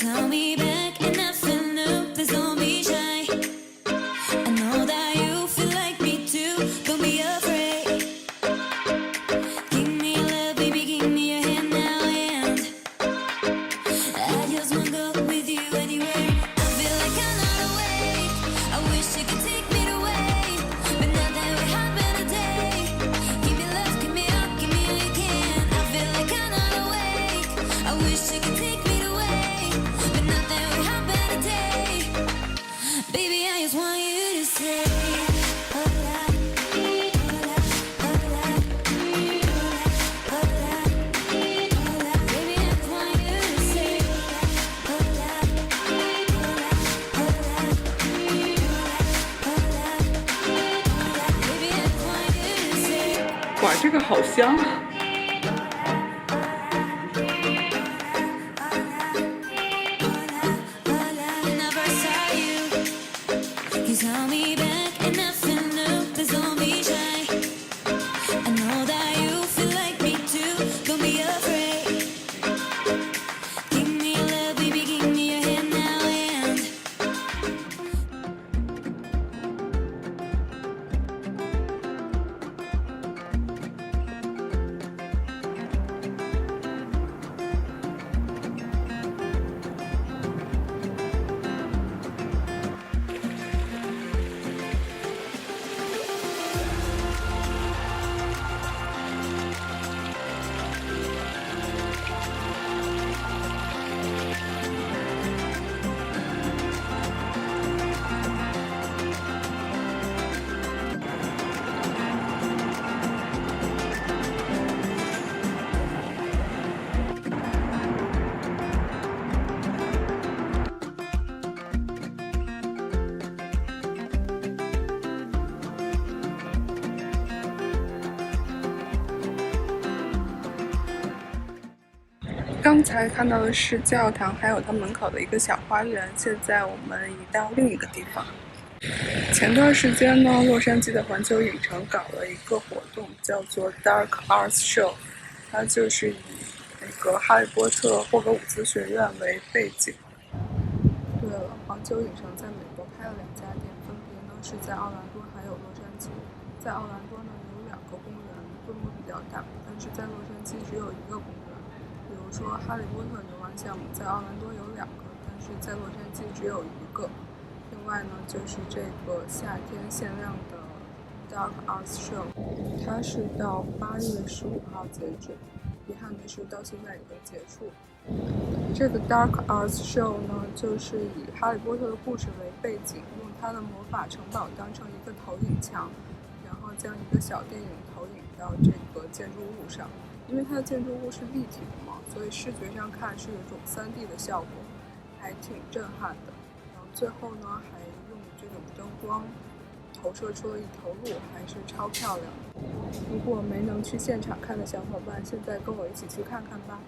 Cause I'll be back and nothing new, please don't be shy. I know that you feel like me too, don't be afraid. Give me your love, baby, give me your hand now, and I just wanna go with you anywhere. I feel like I'm not awake, I wish you could take me away, but nothing will happen today. Give me love, give me up, give me all you can. I feel like I'm not awake, I wish you could take me away, but nothing will happen today. Baby, I just want you to say, hola, hola, hola, hola, hola, hola. Baby, I just want you to say, hola, hola, hola, hola, hola. Baby, I just want you to say. 哇，这个好香啊！ You tell me back and nothing new, please don't be shy. I know that you feel like me too, don't be afraid. Give me your love, baby, give me your hand now, and刚才看到的是教堂，还有它门口的一个小花园。现在我们移到另一个地方。前段时间呢，洛杉矶的环球影城搞了一个活动，叫做 Dark ARTS Show， 它就是以那个哈利波特霍格伍兹学院为背景。对了，环球影城在美国开了2家店，分别呢是在奥兰多还有洛杉矶。在奥兰多呢有2个公园，规模比较大，但是在洛杉矶只有1个公园。比如说哈利波特游玩项目在奥兰多有2个，但是在洛杉矶只有1个。另外呢就是这个夏天限量的 Dark ARTS Show， 它是到8月15号截止，遗憾的是到现在已经结束。这个 Dark ARTS Show 呢，就是以哈利波特的故事为背景，用他的魔法城堡当成一个投影墙，然后将一个小电影投影到这个建筑物上。因为它的建筑物是立体的嘛，所以视觉上看是有一种3D 的效果，还挺震撼的。然后最后呢，还用这种灯光投射出了一头鹿，还是超漂亮的。如果没能去现场看的小伙伴，现在跟我一起去看看吧。